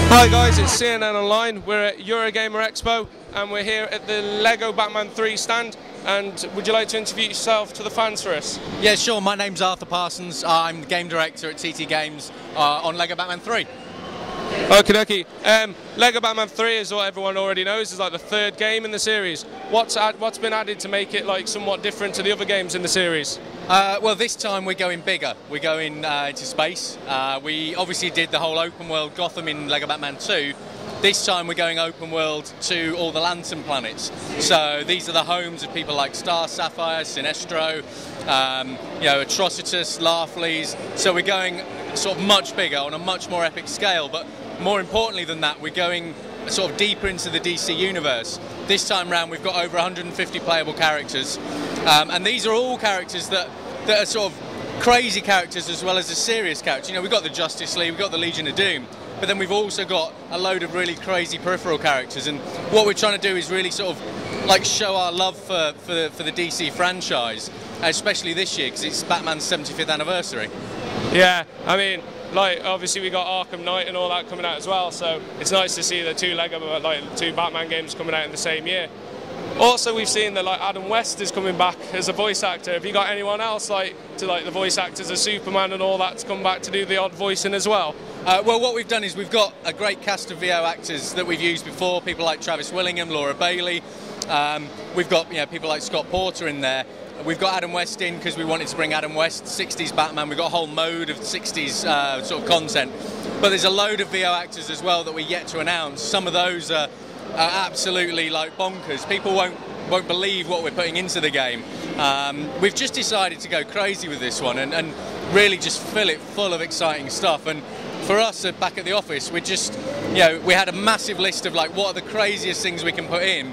Hi guys, it's C&NOnline. We're at Eurogamer Expo and we're here at the Lego Batman 3 stand. And would you like to introduce yourself to the fans for us? Yeah, sure. My name's Arthur Parsons. I'm the game director at TT Games on Lego Batman 3. Okie dokie. Lego Batman 3, is what everyone already knows, is like the third game in the series. What's been added to make it like somewhat different to the other games in the series? Well, this time we're going bigger. We're going into space. We obviously did the whole open world Gotham in Lego Batman 2. This time we're going open world to all the Lantern planets. So these are the homes of people like Star Sapphire, Sinestro, Atrocitus, Larfleeze. So we're going sort of much bigger on a much more epic scale. But more importantly than that, we're going sort of deeper into the DC universe. This time round we've got over 150 playable characters. And these are all characters that are sort of crazy characters as well as the serious characters. You know, we've got the Justice League, we've got the Legion of Doom. But then we've also got a load of really crazy peripheral characters, and what we're trying to do is really sort of like show our love for the DC franchise, especially this year because it's Batman's 75th anniversary. Yeah, I mean, like obviously we got Arkham Knight and all that coming out as well, so it's nice to see the two Batman games coming out in the same year. Also, we've seen that like Adam West is coming back as a voice actor. Have you got anyone else the voice actors of Superman and all that to come back to do the odd voicing as well? Well, what we've done is we've got a great cast of VO actors that we've used before. People like Travis Willingham, Laura Bailey. We've got people like Scott Porter in there. We've got Adam West in because we wanted to bring Adam West, 60s Batman. We've got a whole mode of 60s sort of content. But there's a load of VO actors as well that we're yet to announce. Some of those are absolutely like bonkers. People won't believe what we're putting into the game. We've just decided to go crazy with this one and really just fill it full of exciting stuff. And for us back at the office, we just, we had a massive list of like what are the craziest things we can put in,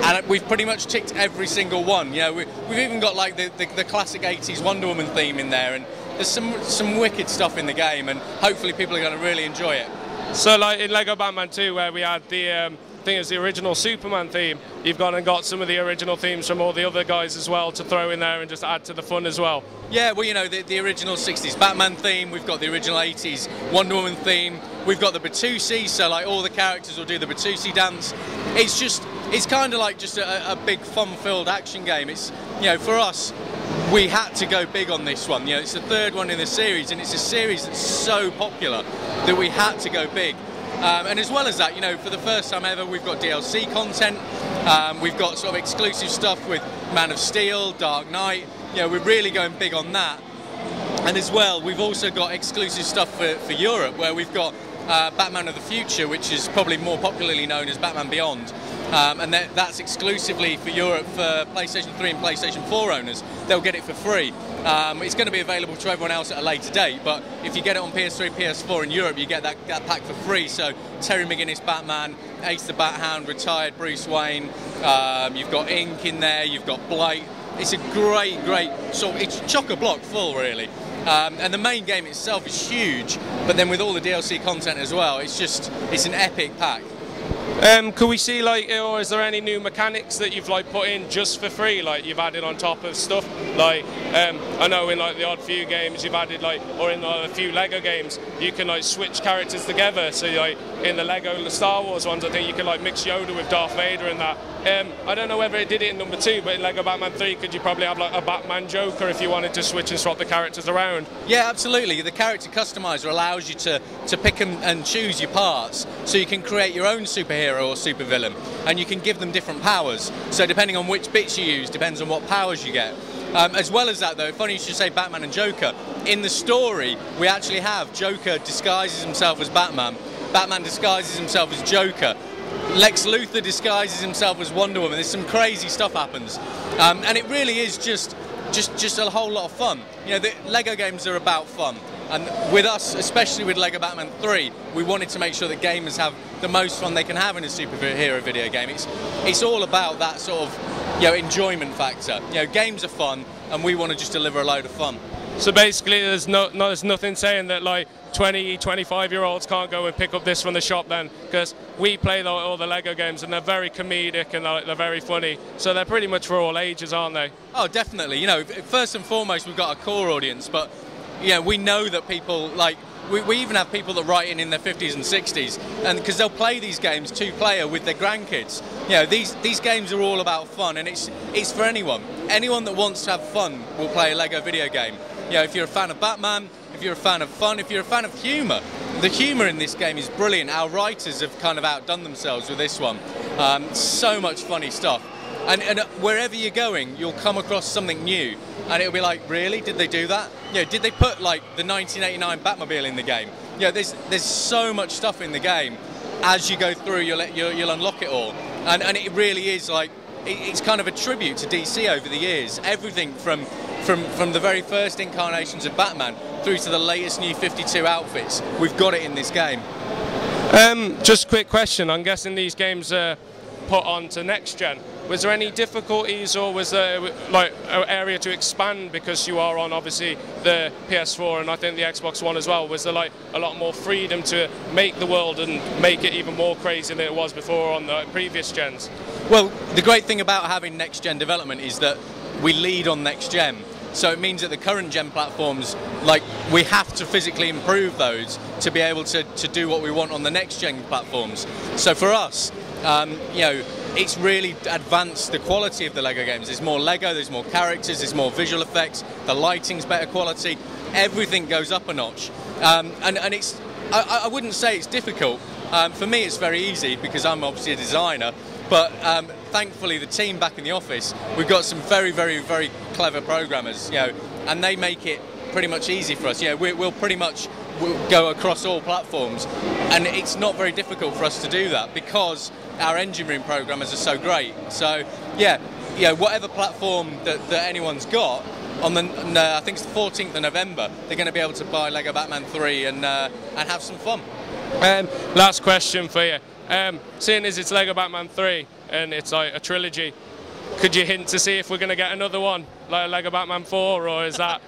and we've pretty much ticked every single one. We've even got like the classic 80s Wonder Woman theme in there, and there's some wicked stuff in the game, and hopefully people are going to really enjoy it. So like in Lego Batman 2, where we had the the original Superman theme, you've gone and got some of the original themes from all the other guys as well to throw in there and just add to the fun as well. Yeah, well, the original 60s Batman theme, we've got the original 80s Wonder Woman theme, we've got the Batusi, so like all the characters will do the Batusi dance. It's kind of like just a big fun-filled action game. It's, for us, we had to go big on this one. It's the third one in the series, and it's a series that's so popular that we had to go big. And as well as that, for the first time ever, we've got DLC content. We've got sort of exclusive stuff with Man of Steel, Dark Knight. We're really going big on that. And as well, we've also got exclusive stuff for Europe, where we've got Batman of the Future, which is probably more popularly known as Batman Beyond. And that's exclusively for Europe for PlayStation 3 and PlayStation 4 owners. They'll get it for free. It's going to be available to everyone else at a later date, but if you get it on PS3, PS4 in Europe, you get that pack for free. So Terry McGinnis Batman, Ace the Bat Hound, retired Bruce Wayne, you've got Ink in there, you've got Blight. It's a great it's chock-a-block full, really. And the main game itself is huge, but then with all the DLC content as well, it's an epic pack. Could we see or is there any new mechanics that you've put in just for free, you've added on top of stuff? I know in the odd few games you've added or in a few Lego games you can switch characters together. So in the Lego Star Wars ones, I think you can mix Yoda with Darth Vader and that. I don't know whether it did it in number 2, but in Lego Batman 3 could you probably have a Batman Joker if you wanted to switch and swap the characters around? Yeah, absolutely. The character customizer allows you to pick and choose your parts, so you can create your own superhero or supervillain, and you can give them different powers. So depending on which bits you use, depends on what powers you get. As well as that, though, funny you should say Batman and Joker. In the story, we actually have Joker disguises himself as Batman, Batman disguises himself as Joker, Lex Luthor disguises himself as Wonder Woman. There's some crazy stuff happens, and it really is just a whole lot of fun. The Lego games are about fun, and with us, especially with Lego Batman 3, we wanted to make sure that gamers have the most fun they can have in a superhero video game. It's all about that sort of enjoyment factor. Games are fun, and we want to just deliver a load of fun. So basically, there's nothing saying that 20, 25-year-olds can't go and pick up this from the shop then, because we play all the Lego games and they're very comedic and they're very funny, so they're pretty much for all ages, aren't they? Oh, definitely. First and foremost, we've got a core audience, but we know that people we even have people that write in their 50s and 60s, and because they'll play these games 2-player with their grandkids. You know, these games are all about fun, and it's for anyone. Anyone that wants to have fun will play a Lego video game. You know, if you're a fan of Batman, if you're a fan of fun, if you're a fan of humour, the humour in this game is brilliant. Our writers have kind of outdone themselves with this one. So much funny stuff. And wherever you're going, you'll come across something new. And it'll be like, really? Did they do that? You know, did they put like the 1989 Batmobile in the game? You know, there's so much stuff in the game. As you go through, you'll unlock it all. And it really is like, it's kind of a tribute to DC over the years. Everything from the very first incarnations of Batman through to the latest new 52 outfits, we've got it in this game. Just a quick question. I'm guessing these games are put onto next gen. Was there any difficulties, or was there like an area to expand because you are on obviously the PS4 and I think the Xbox One as well? Was there like a lot more freedom to make the world and make it even more crazy than it was before on the previous gens? Well, the great thing about having next gen development is that we lead on next gen. So it means that the current gen platforms, like, we have to physically improve those to be able to do what we want on the next gen platforms. So for us, you know, it's really advanced the quality of the Lego games. There's more Lego, there's more characters, there's more visual effects, the lighting's better quality, everything goes up a notch. And it's, I wouldn't say it's difficult. For me it's very easy because I'm obviously a designer, but thankfully the team back in the office, we've got some very, very, very clever programmers, you know, and they make it pretty much easy for us. You know, we'll pretty much go across all platforms, and it's not very difficult for us to do that because our engine room programmers are so great. So yeah, you know, whatever platform that anyone's got, on the I think it's the 14th of November, they're going to be able to buy Lego Batman 3 and have some fun. Last question for you. Seeing as it's Lego Batman 3 and it's like a trilogy, could you hint to see if we're going to get another one, like Lego Batman 4, or is that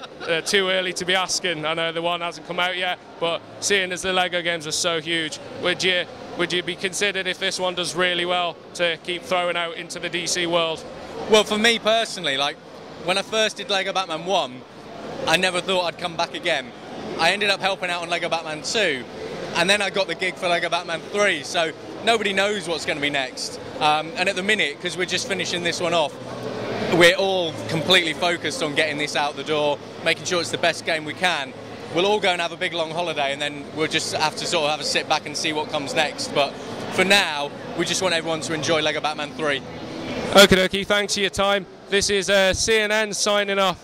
too early to be asking? I know the one hasn't come out yet, but seeing as the Lego games are so huge, would you be considered, if this one does really well, to keep throwing out into the DC world? Well, for me personally, like, when I first did Lego Batman 1, I never thought I'd come back again. I ended up helping out on Lego Batman 2, and then I got the gig for Lego Batman 3, so nobody knows what's going to be next. And at the minute, because we're just finishing this one off, we're all completely focused on getting this out the door, making sure it's the best game we can. We'll all go and have a big long holiday, and then we'll just have to sort of have a sit back and see what comes next. But for now, we just want everyone to enjoy Lego Batman 3. Okie dokie, thanks for your time. This is C&N signing off.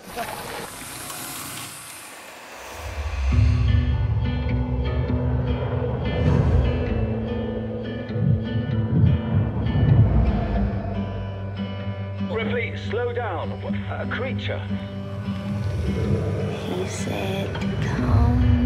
Slow down, a creature. He said, come